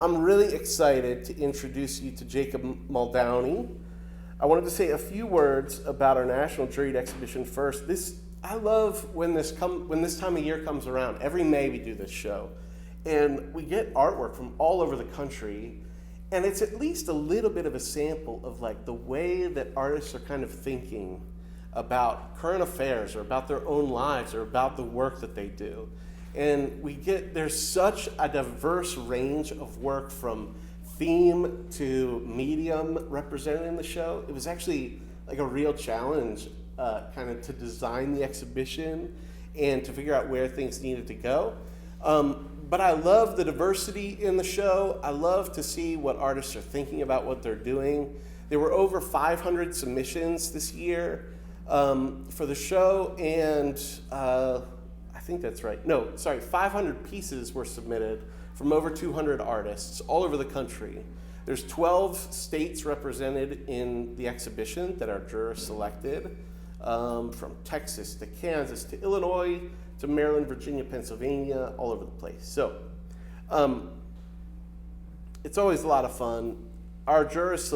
I'm really excited to introduce you to Jacob Muldowney. I wanted to say a few words about our National Juried Exhibition first. I love when this time of year comes around. Every May we do this show, and we get artwork from all over the country, and it's at least a little bit of a sample of like the way that artists are kind of thinking about current affairs or about their own lives or about the work that they do. And there's such a diverse range of work from theme to medium represented in the show. It was actually like a real challenge kind of to design the exhibition and to figure out where things needed to go. But I love the diversity in the show. I love to see what artists are thinking about what they're doing. There were over 500 submissions this year for the show, and I think that's right. 500 pieces were submitted from over 200 artists all over the country. There's 12 states represented in the exhibition that our jurors selected, from Texas to Kansas to Illinois to Maryland, Virginia, Pennsylvania, all over the place. So it's always a lot of fun. Our jurors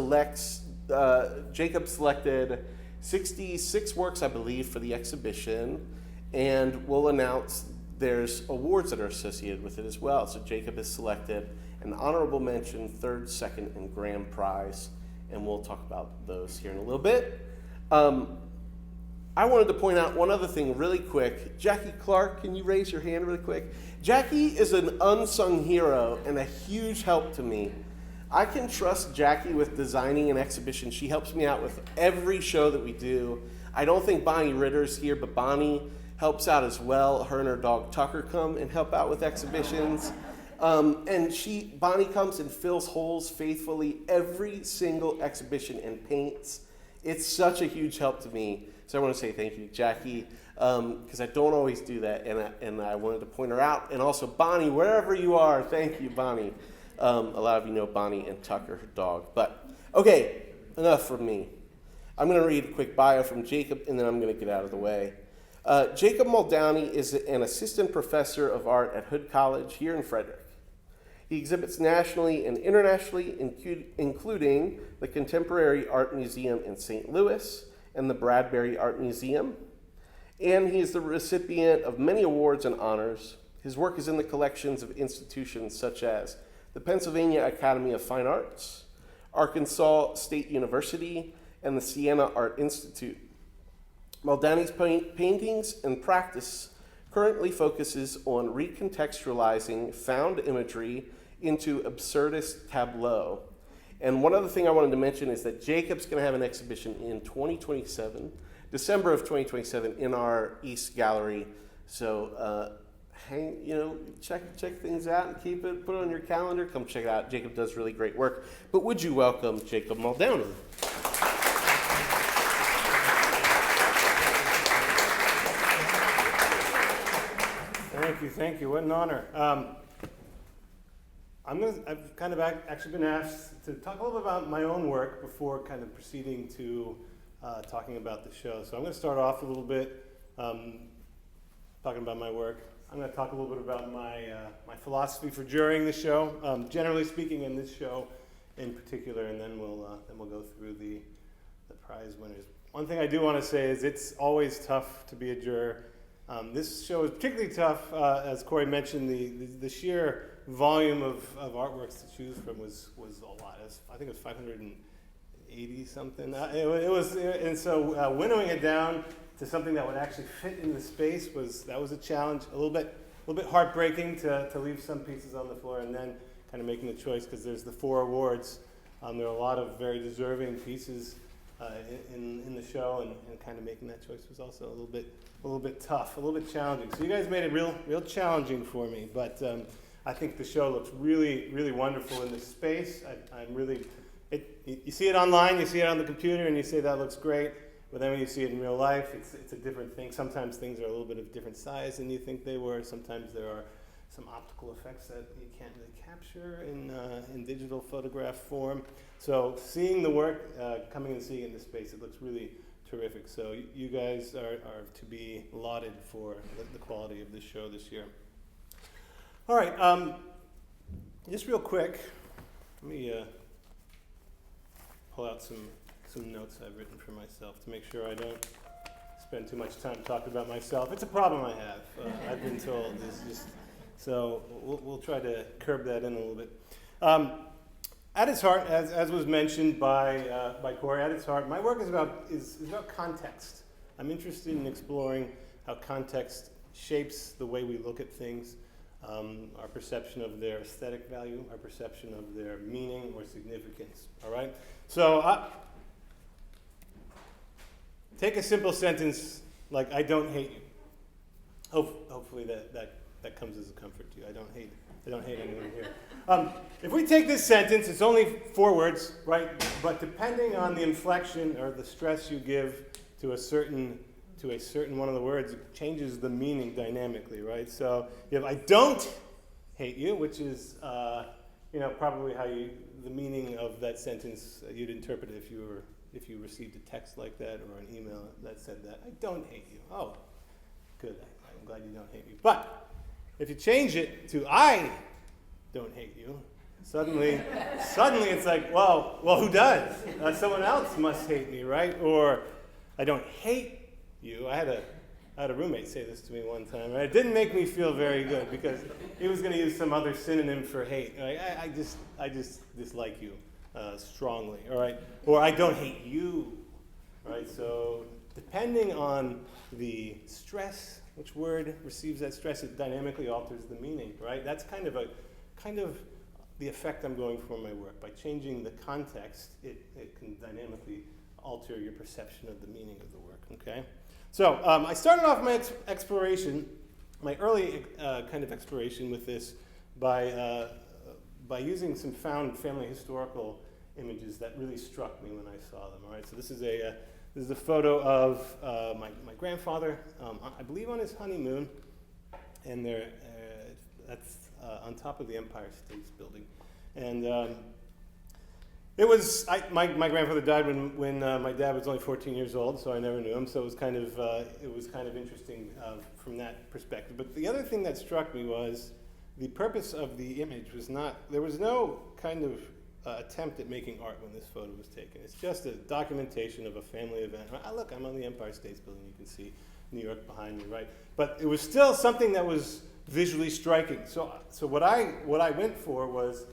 Jacob selected 66 works, I believe, for the exhibition, and we'll announce there's awards that are associated with it as well. So Jacob has selected an honorable mention, third, second, and grand prize, and we'll talk about those here in a little bit. I wanted to point out one other thing really quick. Jackie Clark, can you raise your hand really quick? Jackie is an unsung hero and a huge help to me. I can trust Jackie with designing an exhibition. She helps me out with every show that we do. I don't think Bonnie Ritter's here, but Bonnie helps out as well. Her and her dog Tucker come and help out with exhibitions. And Bonnie comes and fills holes faithfully every single exhibition and paints. It's such a huge help to me. So I want to say thank you, Jackie, because I don't always do that, and I wanted to point her out. And also Bonnie, wherever you are, thank you, Bonnie. A lot of you know Bonnie and Tucker, her dog. But okay, enough from me. I'm going to read a quick bio from Jacob, and then I'm going to get out of the way. Jacob Muldowney is an assistant professor of art at Hood College here in Frederick. He exhibits nationally and internationally, including the Contemporary Art Museum in St. Louis and the Bradbury Art Museum. And he is the recipient of many awards and honors. His work is in the collections of institutions such as the Pennsylvania Academy of Fine Arts, Arkansas State University, and the Siena Art Institute. Muldowney's paintings and practice currently focuses on recontextualizing found imagery into absurdist tableau. And one other thing I wanted to mention is that Jacob's going to have an exhibition in 2027, December of 2027, in our East Gallery. So check things out and put it on your calendar. Come check it out. Jacob does really great work. But would you welcome Jacob Muldowney? Thank you. What an honor. I've kind of actually been asked to talk a little bit about my own work before kind of proceeding to talking about the show. So I'm going to start off a little bit talking about my work. I'm going to talk a little bit about my philosophy for jurying the show, generally speaking, in this show in particular, and then we'll go through the prize winners. One thing I do want to say is it's always tough to be a juror. This show is particularly tough, as Corey mentioned. The sheer volume of artworks to choose from was a lot. I think it was 580 something. And so winnowing it down to something that would actually fit in the space was a challenge. A little bit heartbreaking to leave some pieces on the floor and then kind of making the choice, because there's the 4 awards. There are a lot of very deserving pieces in the show, and kind of making that choice was also a little bit tough, a little bit challenging. So you guys made it real challenging for me, but I think the show looks really, really wonderful in this space. You see it online, you see it on the computer, and you say that looks great, but then when you see it in real life, it's a different thing. Sometimes things are a little bit of different size than you think they were. Sometimes there are some optical effects that you can't really capture in digital photograph form. So seeing the work, coming and seeing it in this space, it looks really terrific. So you guys are to be lauded for the quality of this show this year. All right. Just real quick, let me pull out some notes I've written for myself to make sure I don't spend too much time talking about myself. It's a problem I have. I've been told. So we'll try to curb that in a little bit. At its heart, as was mentioned by Corey, at its heart, my work is about context. I'm interested in exploring how context shapes the way we look at things, our perception of their aesthetic value, our perception of their meaning or significance. All right. So take a simple sentence like "I don't hate you." Hopefully that comes as a comfort to you. I don't hate anyone here. If we take this sentence, it's only 4 words, right? But depending on the inflection or the stress you give to a certain one of the words, it changes the meaning dynamically, right? So you have "I don't hate you," which is probably how the meaning of that sentence you'd interpret it if you received a text like that or an email that said that. "I don't hate you." Oh, good. I'm glad you don't hate me. But if you change it to "I don't hate you," suddenly it's like, well, who does? Someone else must hate me, right? Or "I don't hate you." I had a roommate say this to me one time, and it didn't make me feel very good because he was going to use some other synonym for hate. Like, I just dislike you strongly, all right? Or "I don't hate you," right? So depending on the stress, which word receives that stress, it dynamically alters the meaning, right? That's kind of the effect I'm going for in my work. By changing the context, it can dynamically alter your perception of the meaning of the work, okay? So I started off my exploration, my early kind of exploration with this by using some found family historical images that really struck me when I saw them, all right? So this is a photo of my grandfather, I believe on his honeymoon, and that's on top of the Empire State Building. And it was, my grandfather died when my dad was only 14 years old, so I never knew him, so it was kind of interesting from that perspective. But the other thing that struck me was the purpose of the image there was no kind of attempt at making art when this photo was taken. It's just a documentation of a family event. Look, I'm on the Empire State Building. You can see New York behind me, right? But it was still something that was visually striking. So what I went for was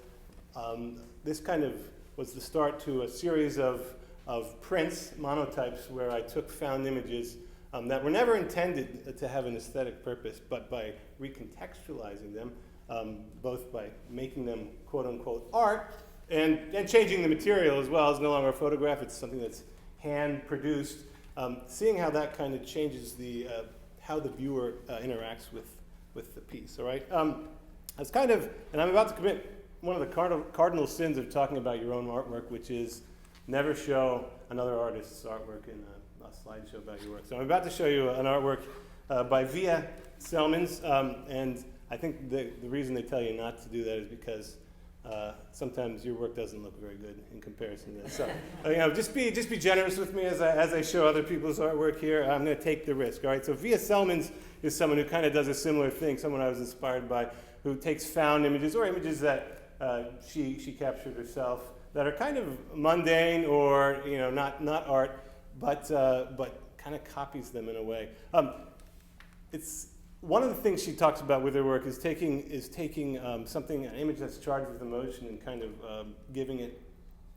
this kind of was the start to a series of prints, monotypes, where I took found images that were never intended to have an aesthetic purpose, but by recontextualizing them, both by making them quote-unquote art, and changing the material as well. It's no longer a photograph, it's something that's hand-produced. Seeing how that kind of changes how the viewer interacts with the piece, all right? It's kind of, and I'm about to commit one of the cardinal sins of talking about your own artwork, which is never show another artist's artwork in a slideshow about your work. So I'm about to show you an artwork by Via Selmans, and I think the reason they tell you not to do that is because sometimes your work doesn't look very good in comparison to this. So, just be generous with me as I show other people's artwork here. I'm going to take the risk. All right. So Via Selmans is someone who kind of does a similar thing. Someone I was inspired by, who takes found images or images that she captured herself that are kind of mundane or not art, but kind of copies them in a way. It's one of the things she talks about with her work is taking something, an image that's charged with emotion, and kind of giving it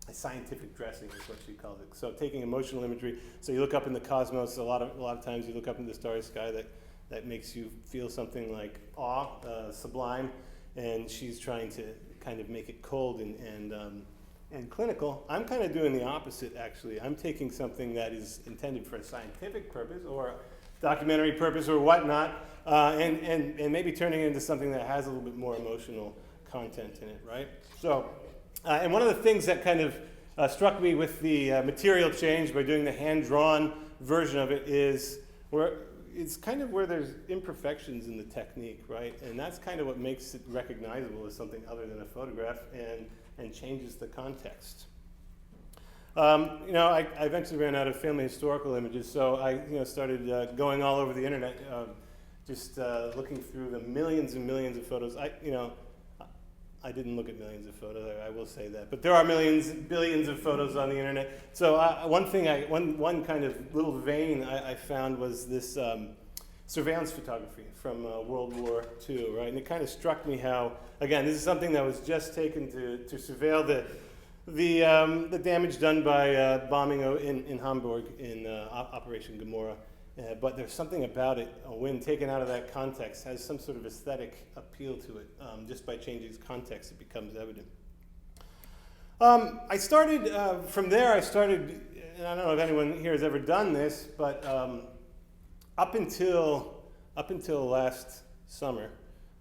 a scientific dressing, is what she calls it. So taking emotional imagery. So you look up in the cosmos. A lot of times you look up in the starry sky that makes you feel something like awe, sublime, and she's trying to kind of make it cold and clinical. I'm kind of doing the opposite, actually. I'm taking something that is intended for a scientific purpose or a documentary purpose or whatnot, and maybe turning it into something that has a little bit more emotional content in it, right? So, and one of the things that kind of struck me with the material change by doing the hand-drawn version of it is it's kind of where there's imperfections in the technique, right? And that's kind of what makes it recognizable as something other than a photograph and changes the context. I eventually ran out of family historical images, so I started going all over the internet, just looking through the millions and millions of photos. I didn't look at millions of photos, I will say that. But there are millions, billions of photos on the internet. So one kind of little vein I found was this surveillance photography from World War II, right? And it kind of struck me how, again, this is something that was just taken to surveil the damage done by bombing in Hamburg in Operation Gomorrah. But there's something about it, when taken out of that context, has some sort of aesthetic appeal to it. Just by changing its context, it becomes evident. I started, from there I started, and I don't know if anyone here has ever done this, but up until last summer,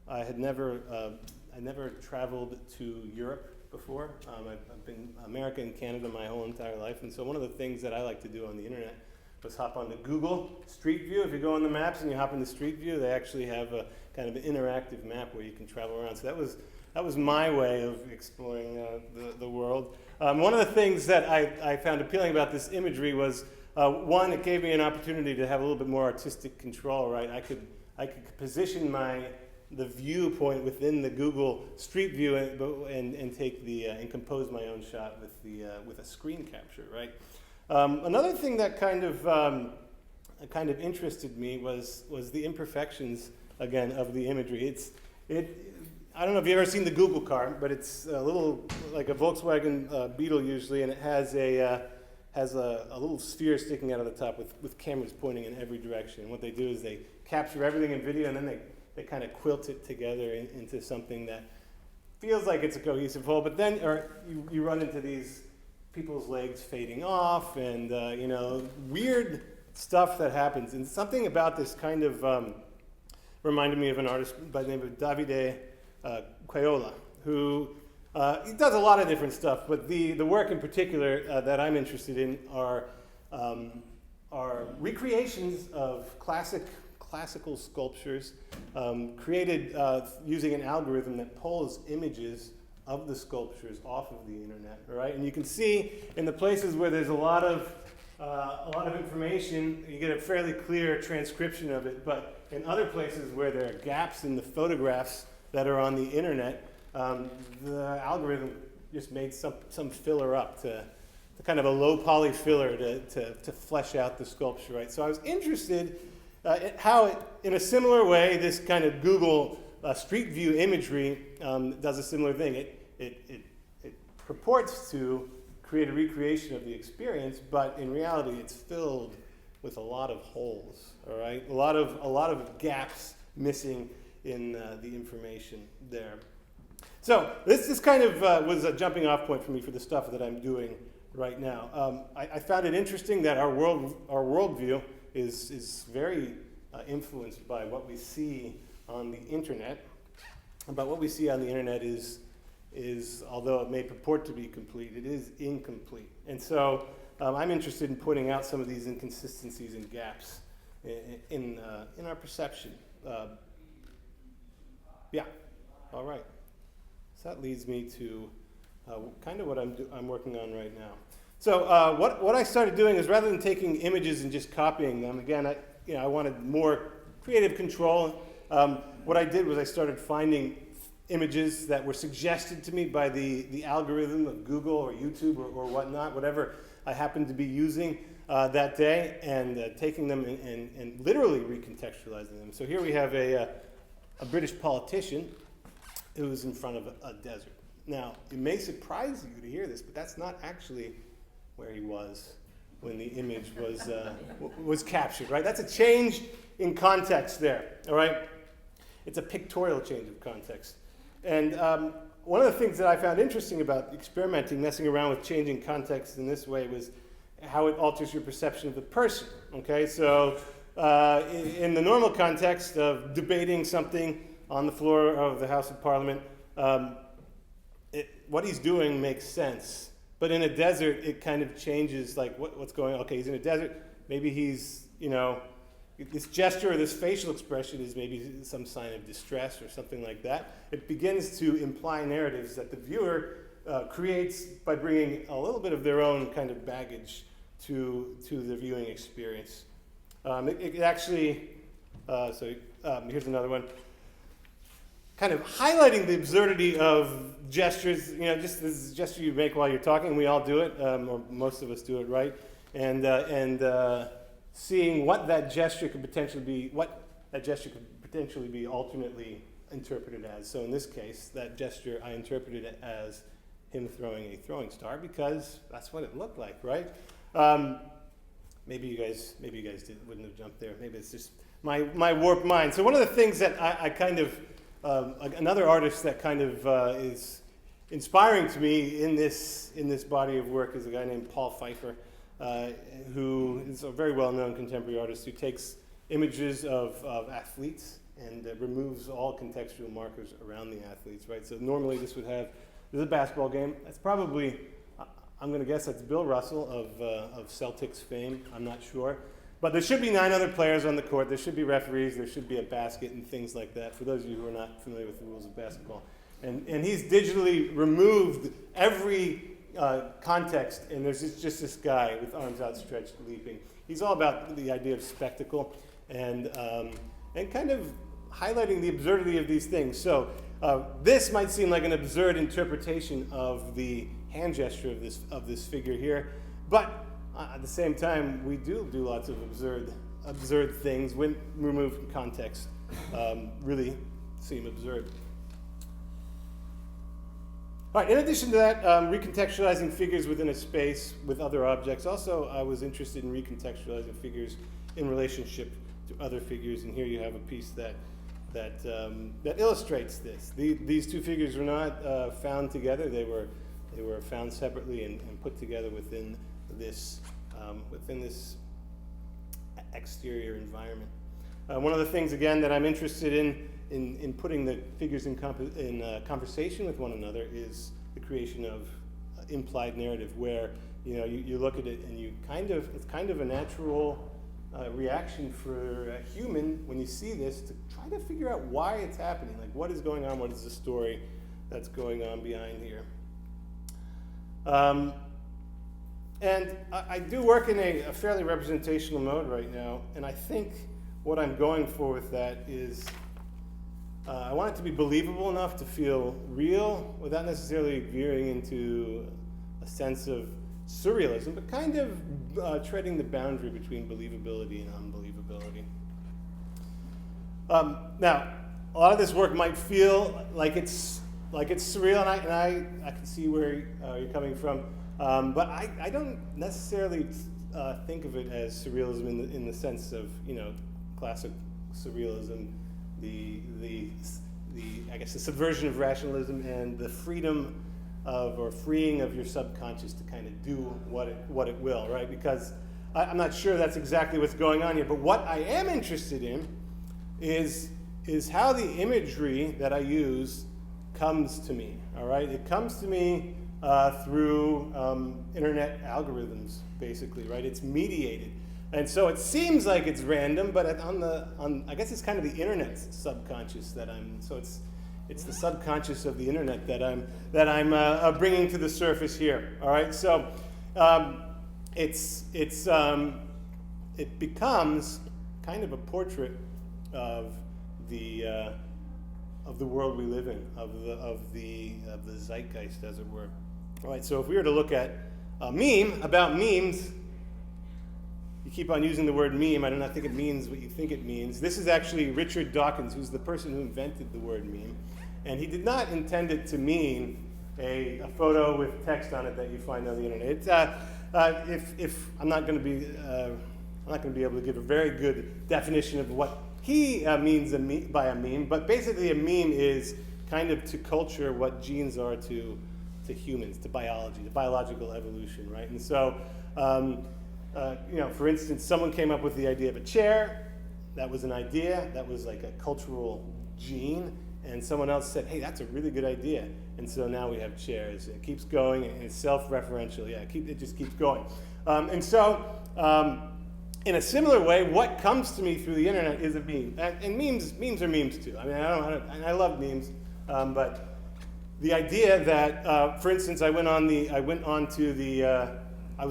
I never traveled to Europe before. I've been America and Canada my whole entire life, and so one of the things that I like to do on the internet was hop onto Google Street View. If you go on the maps and you hop into Street View, they actually have a kind of an interactive map where you can travel around. So that was my way of exploring the world. One of the things that I found appealing about this imagery was, one, it gave me an opportunity to have a little bit more artistic control, right? I could position the viewpoint within the Google Street View and take and compose my own shot with a screen capture, right? Another thing that kind of interested me was the imperfections, again, of the imagery. I don't know if you've ever seen the Google car, but it's a little like a Volkswagen Beetle usually, and it has a little sphere sticking out of the top with cameras pointing in every direction. And what they do is they capture everything in video, and then they kind of quilt it together into something that feels like it's a cohesive whole. But then you run into these people's legs fading off, and weird stuff that happens. And something about this kind of reminded me of an artist by the name of Davide Quayola, who he does a lot of different stuff, but the work in particular that I'm interested in are recreations of classical sculptures created using an algorithm that pulls images of the sculptures off of the internet, right? And you can see in the places where there's a lot of information, you get a fairly clear transcription of it. But in other places where there are gaps in the photographs that are on the internet, the algorithm just made some filler up to kind of a low poly filler to flesh out the sculpture, right? So I was interested in how, in a similar way, this kind of Google Street View imagery does a similar thing. It purports to create a recreation of the experience, but in reality, it's filled with a lot of holes. All right, a lot of gaps missing in the information there. So this kind of was a jumping off point for me for the stuff that I'm doing right now. I found it interesting that our worldview is very influenced by what we see on the internet. But what we see on the internet is although it may purport to be complete, it is incomplete. And so I'm interested in pointing out some of these inconsistencies and gaps in our perception. All right. So that leads me to kind of what I'm working on right now. So what I started doing is, rather than taking images and just copying them, again, I wanted more creative control. What I did was I started finding images that were suggested to me by the algorithm of Google or YouTube or whatnot, whatever I happened to be using that day, and taking them and literally recontextualizing them. So here we have a British politician who was in front of a desert. Now, it may surprise you to hear this, but that's not actually where he was when the image was captured, right? That's a change in context there, all right? It's a pictorial change of context. And one of the things that I found interesting about experimenting, messing around with changing context in this way, was how it alters your perception of the person, okay? So in the normal context of debating something on the floor of the House of Parliament, what he's doing makes sense. But in a desert, it kind of changes, like, what's going on? Okay, he's in a desert. Maybe he's, this gesture or this facial expression is maybe some sign of distress or something like that. It begins to imply narratives that the viewer creates by bringing a little bit of their own kind of baggage to the viewing experience. It actually, here's another one. kind of highlighting the absurdity of gestures, just this gesture you make while you're talking. We all do it, or most of us do it, right? And seeing what that gesture could potentially be, alternately interpreted as. So in this case, that gesture I interpreted it as him throwing a throwing star because that's what it looked like, right? Maybe you guys wouldn't have jumped there. Maybe it's just my warped mind. So one of the things that I kind of another artist that kind of is inspiring to me in this body of work is a guy named Paul Pfeiffer, who is a very well-known contemporary artist who takes images of athletes and removes all contextual markers around the athletes, right? So normally this is a basketball game. That's probably, I'm going to guess that's Bill Russell of Celtics fame. I'm not sure. But there should be 9 other players on the court. There should be referees. There should be a basket and things like that, for those of you who are not familiar with the rules of basketball. And he's digitally removed every context, and there's just this guy with arms outstretched leaping. He's all about the idea of spectacle and kind of highlighting the absurdity of these things. So this might seem like an absurd interpretation of the hand gesture of this figure here, but at the same time, we do lots of absurd things when removed from context. Really seem absurd. All right, in addition to that, recontextualizing figures within a space with other objects. Also, I was interested in recontextualizing figures in relationship to other figures, and here you have a piece that illustrates this. These two figures were not found together; they were found separately and put together within this exterior environment. One of the things, again, that I'm interested in putting the figures in conversation with one another is the creation of implied narrative, where you look at it and it's kind of a natural reaction for a human when you see this to try to figure out why it's happening, like what is going on, what is the story that's going on behind here. And I do work in a fairly representational mode right now, and I think what I'm going for with that is I want it to be believable enough to feel real without necessarily veering into a sense of surrealism, but kind of treading the boundary between believability and unbelievability. Now, a lot of this work might feel like it's surreal, and I can see where you're coming from, but I don't necessarily think of it as surrealism in the sense of classic surrealism, the I guess the subversion of rationalism and the freedom or freeing of your subconscious to kind of do what it will, right? Because I'm not sure that's exactly what's going on here, but what I am interested in is how the imagery that I use comes to me, all right? It comes to me through internet algorithms, basically, right? It's mediated. And so it seems like it's random, but I guess it's kind of the internet's subconscious so it's the subconscious of the internet that I'm bringing to the surface here. All right, so it becomes kind of a portrait of the world we live in, of the zeitgeist, as it were. All right, so if we were to look at a meme about memes. You keep on using the word meme. I do not think it means what you think it means. This is actually Richard Dawkins, who's the person who invented the word meme. And he did not intend it to mean a photo with text on it that you find on the internet. If I'm not going to be able to give a very good definition of what he means by a meme, but basically a meme is kind of to culture what genes are to humans, to biology, to biological evolution, right? And so, for instance, someone came up with the idea of a chair. That was an idea. That was like a cultural gene. And someone else said, hey, that's a really good idea. And so now we have chairs. It keeps going, and it's self-referential. Yeah, it just keeps going. In a similar way, what comes to me through the internet is a meme. And memes are memes too. I mean, I love memes. But the idea that, for instance, I was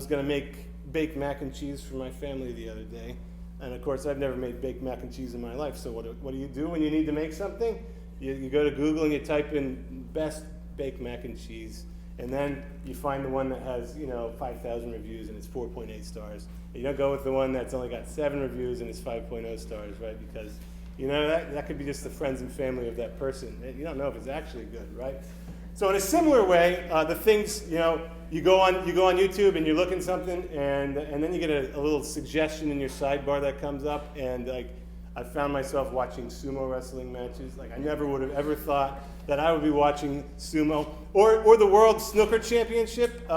going to make baked mac and cheese for my family the other day. And of course, I've never made baked mac and cheese in my life. So what do you do when you need to make something? You go to Google and you type in best baked mac and cheese, and then you find the one that has 5,000 reviews and it's 4.8 stars. And you don't go with the one that's only got 7 reviews and it's 5.0 stars, right? Because that could be just the friends and family of that person. You don't know if it's actually good, right? So in a similar way, the things you go on YouTube and you're looking something, and then you get a little suggestion in your sidebar that comes up, and I found myself watching sumo wrestling matches. Like I never would have ever thought that I would be watching sumo or the World Snooker Championship,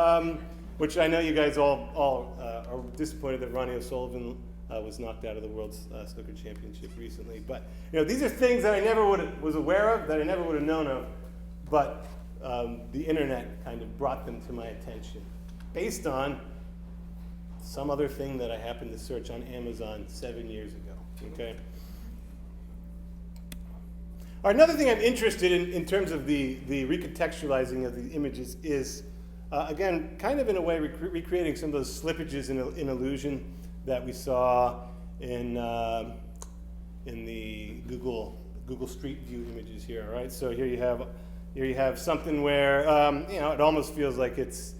which I know you guys all are disappointed that Ronnie O'Sullivan was knocked out of the World Snooker Championship recently. But these are things that I never was aware of, that I never would have known of, but the internet kind of brought them to my attention based on some other thing that I happened to search on Amazon 7 years ago. Okay. All right, another thing I'm interested in terms of the recontextualizing of the images is, again, kind of in a way recreating some of those slippages in illusion that we saw in the Google Street View images here. All right, so here you have something where it almost feels like it's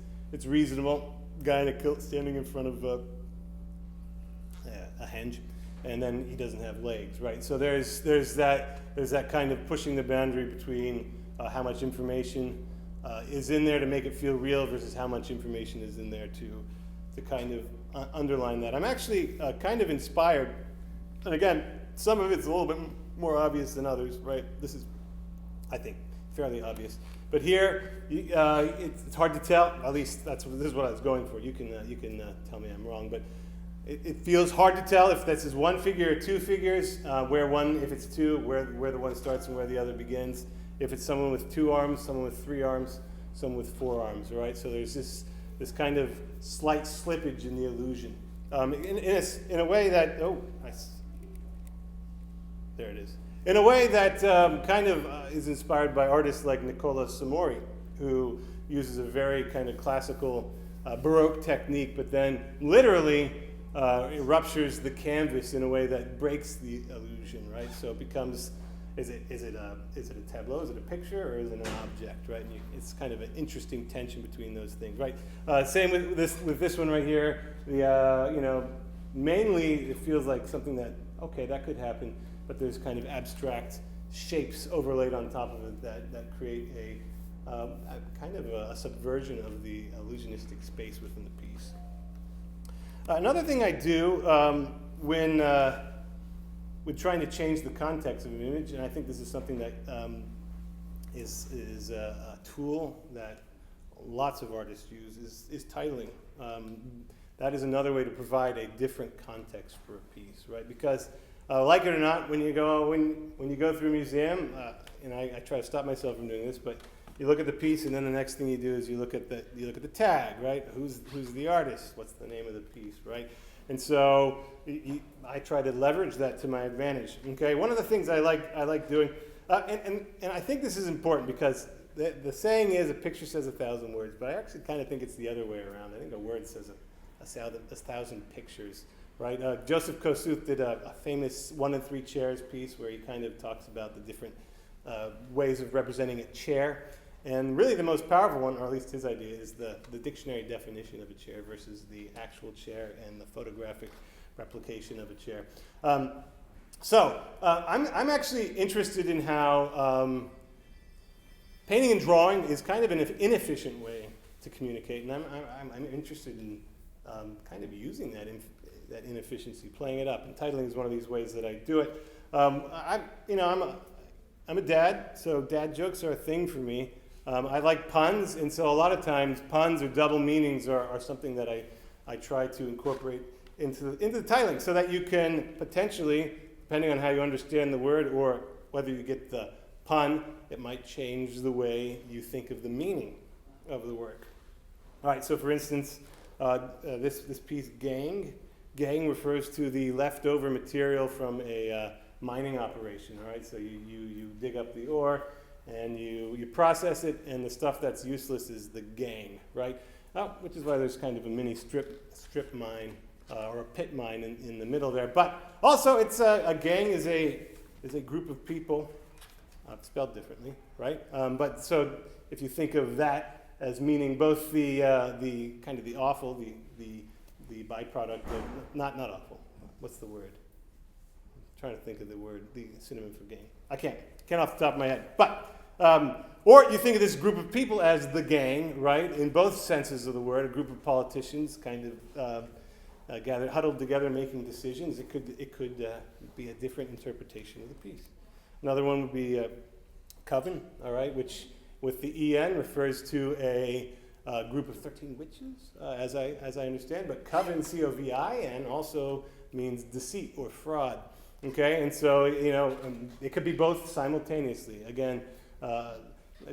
reasonable. Guy in a kilt standing in front of a henge, and then he doesn't have legs, right? So there's that kind of pushing the boundary between how much information is in there to make it feel real versus how much information is in there to kind of underline that. I'm actually kind of inspired, and again, some of it's a little bit more obvious than others, right? This is, I think, fairly obvious. But here, it's hard to tell. At least this is what I was going for. You can tell me I'm wrong, but it feels hard to tell if this is one figure or two figures. If it's two, where the one starts and where the other begins. If it's someone with 2 arms, someone with 3 arms, someone with 4 arms. Right. So there's this kind of slight slippage in the illusion. In a way that there it is. In a way that kind of is inspired by artists like Nicola Samori, who uses a very kind of classical Baroque technique, but then literally it ruptures the canvas in a way that breaks the illusion, right? So it becomes, is it a tableau, is it a picture, or is it an object, right? And it's kind of an interesting tension between those things, right? Same with this one right here. Mainly it feels like something that could happen. But there's kind of abstract shapes overlaid on top of it that create a kind of a subversion of the illusionistic space within the piece. Another thing I do when trying to change the context of an image, and I think this is something that is a tool that lots of artists use, is titling. That is another way to provide a different context for a piece, right? Because like it or not, when you go through a museum, and I try to stop myself from doing this, but you look at the piece, and then the next thing you do is you look at the tag, right? Who's the artist? What's the name of the piece, right? And so I try to leverage that to my advantage. Okay, one of the things I like doing, and I think this is important because the saying is a picture says 1,000 words, but I actually kind of think it's the other way around. I think a word says a 1,000 pictures. Right, Joseph Kosuth did a famous 1 and 3 chairs piece where he kind of talks about the different ways of representing a chair. And really the most powerful one, or at least his idea, is the dictionary definition of a chair versus the actual chair and the photographic replication of a chair. I'm actually interested in how painting and drawing is kind of an inefficient way to communicate, and I'm interested in kind of using that inefficiency, playing it up, and titling is one of these ways that I do it. I'm a dad, so dad jokes are a thing for me. I like puns, and so a lot of times puns or double meanings are something that I try to incorporate into the titling, so that you can potentially, depending on how you understand the word or whether you get the pun, it might change the way you think of the meaning of the work. All right, so for instance, this piece, Gang refers to the leftover material from a mining operation. All right, so you dig up the ore and you process it, and the stuff that's useless is the gang, right? Which is why there's kind of a mini strip mine or a pit mine in the middle there. But also, it's a gang is a group of people spelled differently, right? But so if you think of that as meaning both the kind of the awful, the byproduct of, not awful, what's the word? I'm trying to think of the word, the synonym for gang. I can't off the top of my head. But, or you think of this group of people as the gang, right? In both senses of the word, a group of politicians kind of gathered, huddled together, making decisions. It could be a different interpretation of the piece. Another one would be coven, all right, which with the en refers to a group of 13 witches, as I understand. But coven, C-O-V-I-N, also means deceit or fraud. Okay, and so it could be both simultaneously. Again, a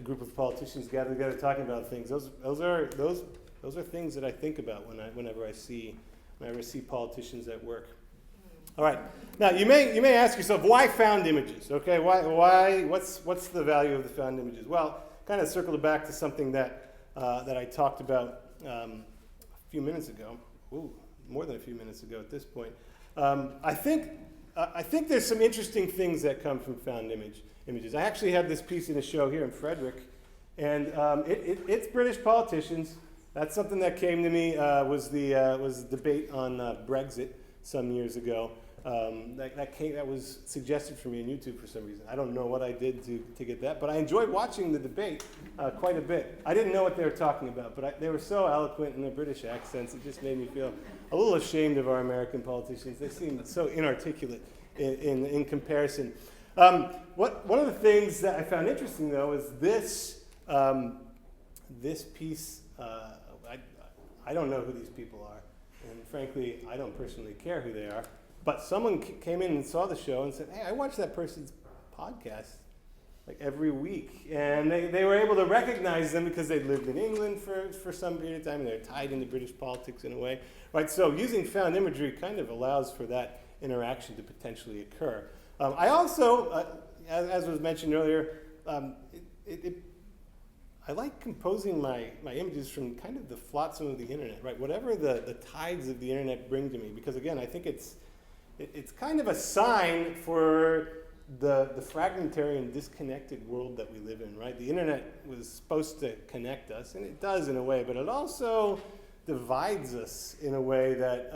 group of politicians gathered together talking about things. Those are things that I think about whenever I see politicians at work. All right. Now you may ask yourself, why found images? Okay, why? What's the value of the found images? Well, kind of circled back to something that I talked about a few minutes ago. Ooh, more than a few minutes ago at this point. I think there's some interesting things that come from found images. I actually had this piece in a show here in Frederick, and it's British politicians. That's something that came to me was the debate on Brexit some years ago. That was suggested for me on YouTube for some reason. I don't know what I did to get that, but I enjoyed watching the debate quite a bit. I didn't know what they were talking about, but they were so eloquent in their British accents, it just made me feel a little ashamed of our American politicians. They seem so inarticulate in comparison. One of the things that I found interesting, though, is this piece. I don't know who these people are, and frankly, I don't personally care who they are. But someone came in and saw the show and said, "Hey, I watch that person's podcast like every week," and they were able to recognize them because they'd lived in England for some period of time, and they're tied into British politics in a way, right? So using found imagery kind of allows for that interaction to potentially occur. I also, as was mentioned earlier, I like composing my images from kind of the flotsam of the internet, right? Whatever the tides of the internet bring to me, because again, I think it's kind of a sign for the fragmentary and disconnected world that we live in, right? The internet was supposed to connect us, and it does in a way, but it also divides us in a way that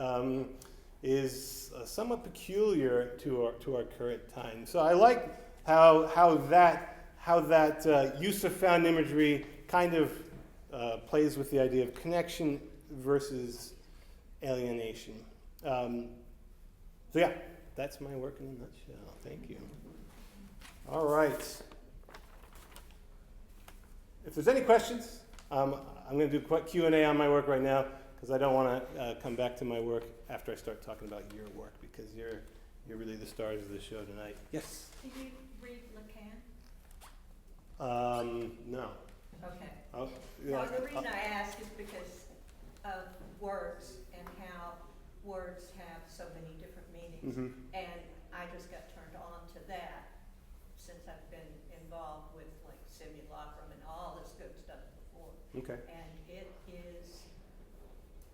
is somewhat peculiar to our current time. So I like how that use of found imagery kind of plays with the idea of connection versus alienation. So yeah, that's my work in a nutshell. Thank you. All right. If there's any questions, I'm going to do Q&A on my work right now because I don't want to come back to my work after I start talking about your work because you're really the stars of the show tonight. Yes? Did you read Lacan? No. Okay. Oh, Now, the reason I ask is because of words and how words have so many different meanings. Mm-hmm. And I just got turned on to that since I've been involved with like simulacrum and all this good stuff before. Okay. And it is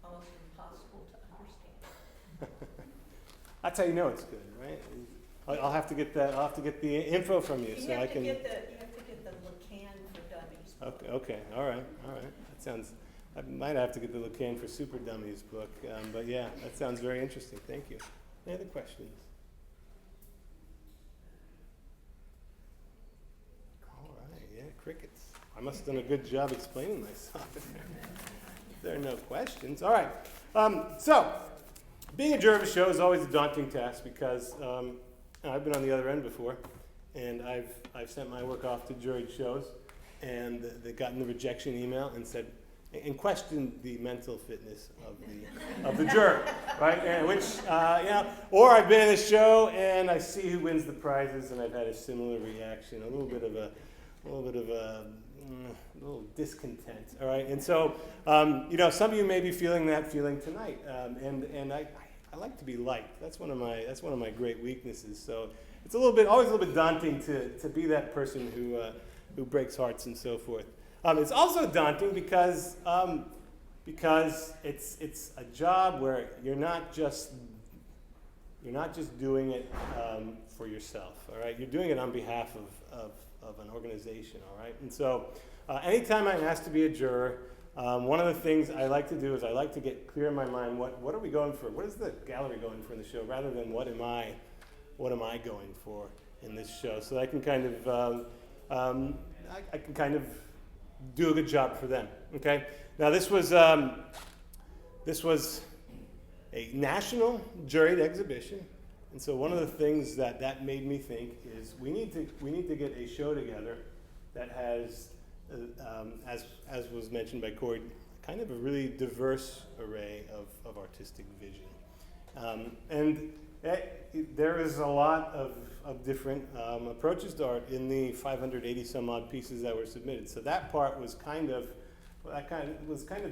almost impossible to understand. That's how you know it's good, right? I'll have to get that. I'll have to get the info from you, so I can. You have to get the Lacan for Dummies. Okay. All right. That sounds. I might have to get the Lacan for Super Dummies book, but yeah, that sounds very interesting. Thank you. Any other questions? All right. Yeah, crickets. I must have done a good job explaining myself. There are no questions. All right. So, being a juror of a show is always a daunting task because I've been on the other end before, and I've sent my work off to juried shows, and they've gotten the rejection email and said, and questioned the mental fitness of the juror, right? And which or I've been in a show and I see who wins the prizes, and I've had a similar reaction, a little bit of a little discontent. All right, and so some of you may be feeling that feeling tonight, and I like to be liked. That's one of my great weaknesses. So it's always a little bit daunting to be that person who breaks hearts and so forth. It's also daunting because it's a job where you're not just you're not just doing it for yourself, all right? You're doing it on behalf of an organization, all right? And so anytime I'm asked to be a juror, one of the things I like to do is I like to get clear in my mind what are we going for? What is the gallery going for in the show, rather than what am I going for in this show? So I can kind of I can kind of do a good job for them. Okay. Now this was a national juried exhibition, and so one of the things that made me think is we need to get a show together that has, as was mentioned by Corey, kind of a really diverse array of artistic vision, and there is a lot of different approaches to art in the 580 some odd pieces that were submitted. So that part was kind of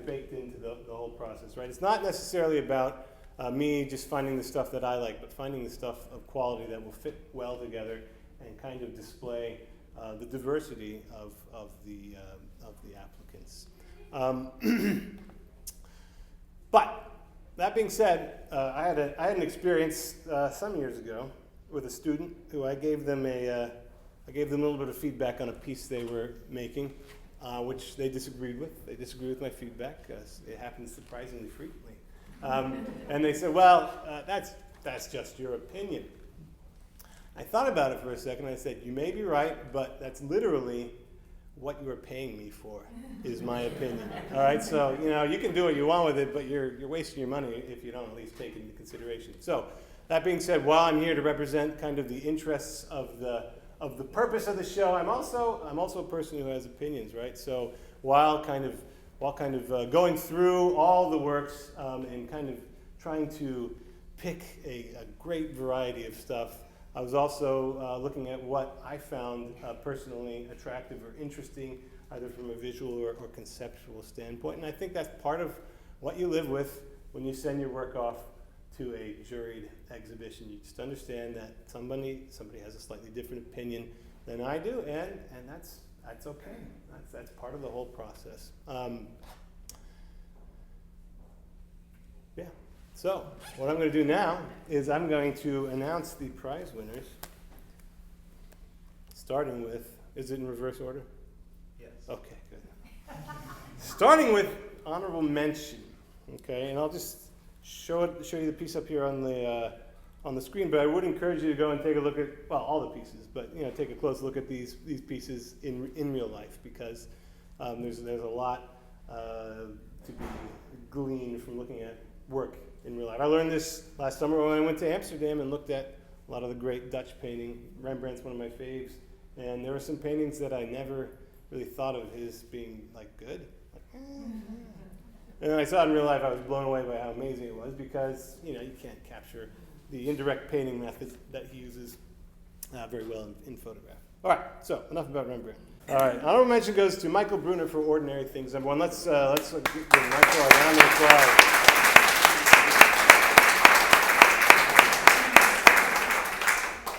baked into the whole process, right? It's not necessarily about me just finding the stuff that I like, but finding the stuff of quality that will fit well together and kind of display the diversity of the applicants. But that being said, I had an experience some years ago with a student who I gave them a little bit of feedback on a piece they were making, which they disagreed with. They disagreed with my feedback, because it happens surprisingly frequently. And they said, "Well, that's just your opinion." I thought about it for a second. I said, "You may be right, but that's literally what you are paying me for, is my opinion." All right, so you can do what you want with it, but you're wasting your money if you don't at least take it into consideration. So that being said, while I'm here to represent kind of the interests of the purpose of the show, I'm also a person who has opinions, right? So while kind of going through all the works and kind of trying to pick a great variety of stuff, I was also looking at what I found personally attractive or interesting, either from a visual or conceptual standpoint. And I think that's part of what you live with when you send your work off to a juried exhibition. You just understand that somebody has a slightly different opinion than I do, and that's okay. That's part of the whole process. Yeah. So what I'm going to do now is I'm going to announce the prize winners, starting with, is it in reverse order? Yes. Okay, good. Starting with honorable mention, okay, and I'll just show you the piece up here on the screen, but I would encourage you to go and take a look at, well, all the pieces, but take a close look at these pieces in real life, because there's a lot to be gleaned from looking at work in real life. I learned this last summer when I went to Amsterdam and looked at a lot of the great Dutch painting. Rembrandt's one of my faves, and there were some paintings that I never really thought of his being good. And when I saw it in real life, I was blown away by how amazing it was, because you can't capture the indirect painting method that he uses very well in photograph. All right, so enough about Rembrandt. All right, honorable mention goes to Michael Bruner for Ordinary Things. Everyone, let's give Michael a round of applause.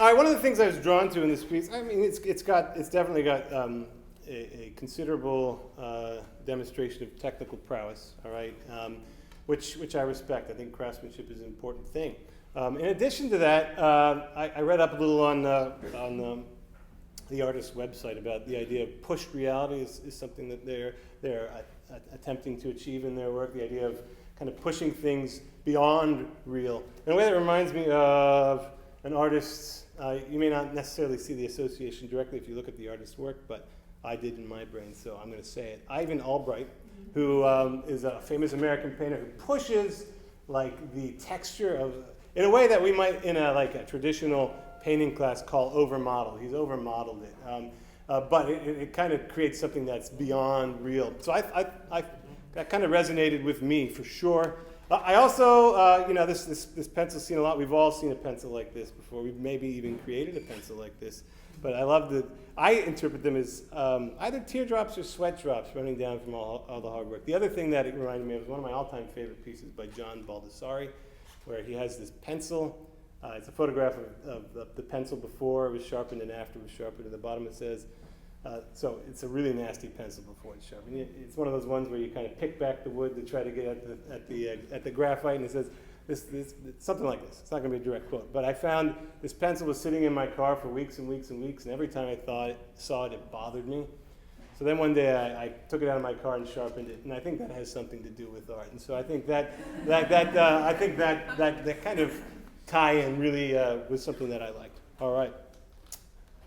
All right, one of the things I was drawn to in this piece, I mean, it's definitely got a considerable demonstration of technical prowess. All right, which I respect. I think craftsmanship is an important thing. In addition to that, I read up a little on the artist's website about the idea of pushed reality is something that they're attempting to achieve in their work. The idea of kind of pushing things beyond real. In a way that reminds me of an artist's. You may not necessarily see the association directly if you look at the artist's work, but I did in my brain, so I'm going to say it. Ivan Albright, who is a famous American painter who pushes the texture of, in a way that we might in a traditional painting class call overmodel. He's overmodeled it, but it kind of creates something that's beyond real. So that kind of resonated with me for sure. I also, this pencil's seen a lot. We've all seen a pencil like this before. We've maybe even created a pencil like this. But I interpret them as either teardrops or sweat drops running down from all the hard work. The other thing that it reminded me of was one of my all-time favorite pieces by John Baldessari, where he has this pencil. It's a photograph of the pencil before it was sharpened and after it was sharpened. At the bottom it says, so it's a really nasty pencil before it's sharpened. It's one of those ones where you kind of pick back the wood to try to get at the graphite, and it says, something like this. It's not going to be a direct quote, but I found this pencil was sitting in my car for weeks and weeks and weeks, and every time I saw it, it bothered me. So then one day I took it out of my car and sharpened it, and I think that has something to do with art. And so I think that kind of tie-in really was something that I liked. All right.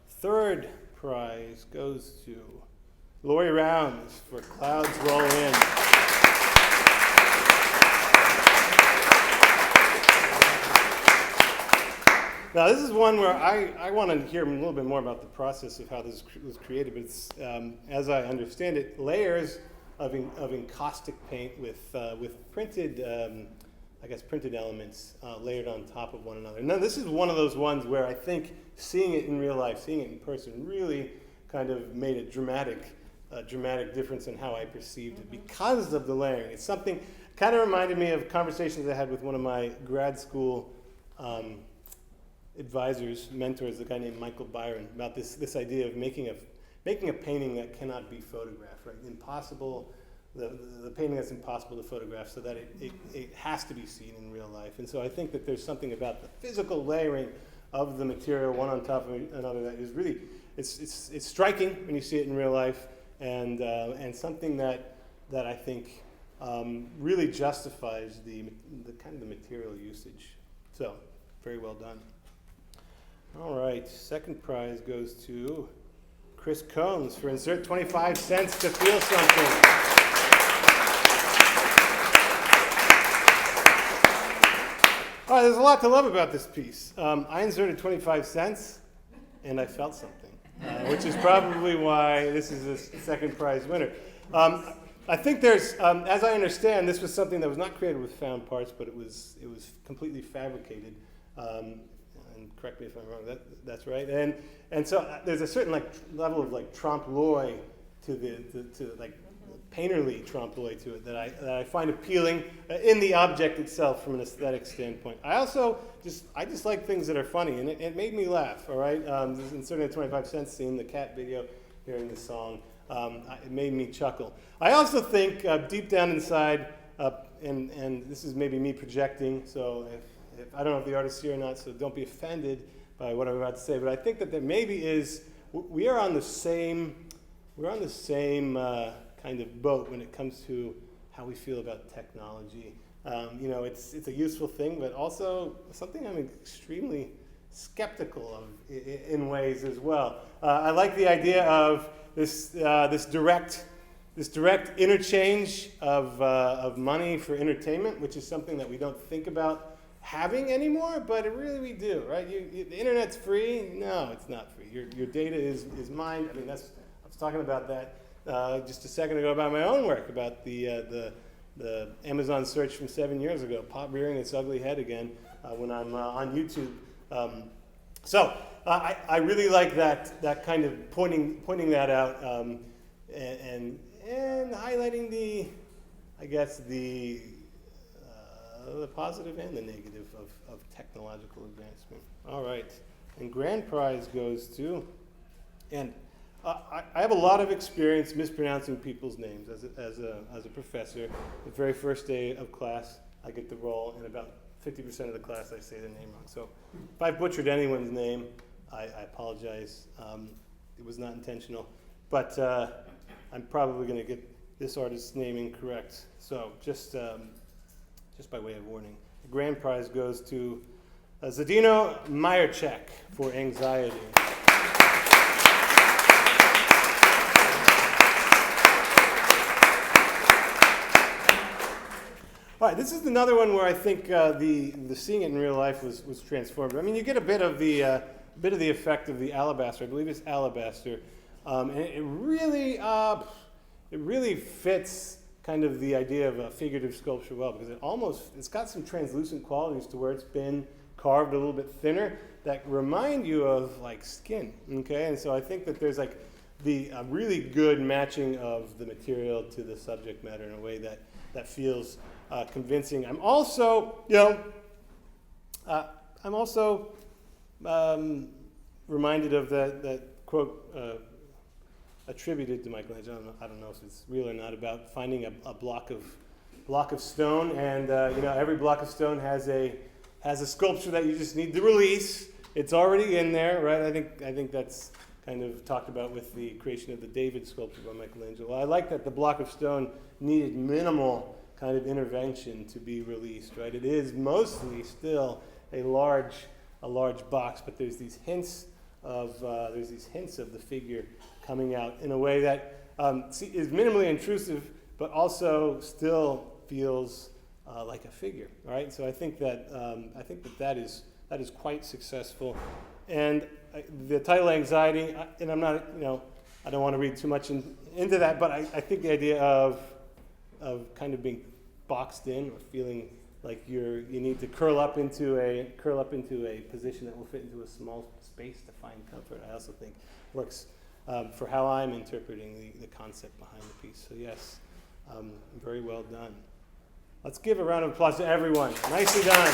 Third prize goes to Lori Rounds for Clouds Roll In. Now, this is one where I want to hear a little bit more about the process of how this was created, but it's, as I understand it, layers of encaustic paint with printed, printed elements layered on top of one another. Now, this is one of those ones where I think seeing it in real life, seeing it in person, really kind of made a dramatic difference in how I perceived it because of the layering. It's something, kind of reminded me of conversations I had with one of my grad school advisors, mentors, a guy named Michael Byron, about this idea of making a painting that cannot be photographed, right? Impossible, the painting that's impossible to photograph, so that it has to be seen in real life. And so I think that there's something about the physical layering of the material, one on top of another, that is really, it's striking when you see it in real life, and something that I think really justifies the kind of the material usage. So, very well done. All right, second prize goes to Chris Combs for Insert 25 Cents to Feel Something. All right, there's a lot to love about this piece. I inserted 25 cents, and I felt something, which is probably why this is a second prize winner. I think there's, as I understand, this was something that was not created with found parts, but it was completely fabricated. And correct me if I'm wrong. That's right. And so there's a certain level of trompe l'oeil to painterly trompe l'oeil to it that I find appealing in the object itself from an aesthetic standpoint. I just like things that are funny, and it made me laugh. All right. Inserting the 25 cents scene, the cat video, hearing the song, it made me chuckle. I also think deep down inside, and this is maybe me projecting, so if I don't know if the artist's here or not, so don't be offended by what I'm about to say, but I think that there maybe is, we are on the same kind of boat when it comes to how we feel about technology. It's a useful thing, but also something I'm extremely skeptical of in ways as well. I like the idea of this direct interchange of money for entertainment, which is something that we don't think about having anymore, but really we do, right? The internet's free? No, it's not free. Your data is mined. I mean, I was talking about that just a second ago about my own work, about the Amazon search from 7 years ago, rearing its ugly head again when I'm on YouTube. So I really like that kind of pointing that out and highlighting the positive and the negative of technological advancement. All right, and grand prize goes to, and I have a lot of experience mispronouncing people's names as a professor. The very first day of class, I get the role, and about 50% of the class I say the name wrong. So if I've butchered anyone's name, I apologize. It was not intentional, but I'm probably going to get this artist's name incorrect. So just by way of warning. The grand prize goes to Zdeno Mayercak for Anxiety. All right, this is another one where I think the seeing it in real life was transformative. I mean, you get a bit of the effect of the alabaster. I believe it's alabaster, and it really fits kind of the idea of a figurative sculpture well, because it's got some translucent qualities to where it's been carved a little bit thinner that remind you of like skin. Okay, and so I think that there's like the really good matching of the material to the subject matter in a way that feels convincing. I'm also, reminded of that quote attributed to Michelangelo. I don't know if it's real or not, about finding a block of block of stone, and every block of stone has a sculpture that you just need to release. It's already in there, right? I think that's kind of talked about with the creation of the David sculpture by Michelangelo. I like that the block of stone needed minimal kind of intervention to be released, right? It is mostly still a large box, but there's these hints of the figure coming out in a way that is minimally intrusive, but also still feels like a figure, right? So I think that is quite successful, and the title "Anxiety," and I'm not, I don't want to read too much into that, but I think the idea of kind of being boxed in or feeling like you need to curl up into a position that will fit into a small space to find comfort, I also think works for how I'm interpreting the concept behind the piece. So yes, very well done. Let's give a round of applause to everyone. Nicely done.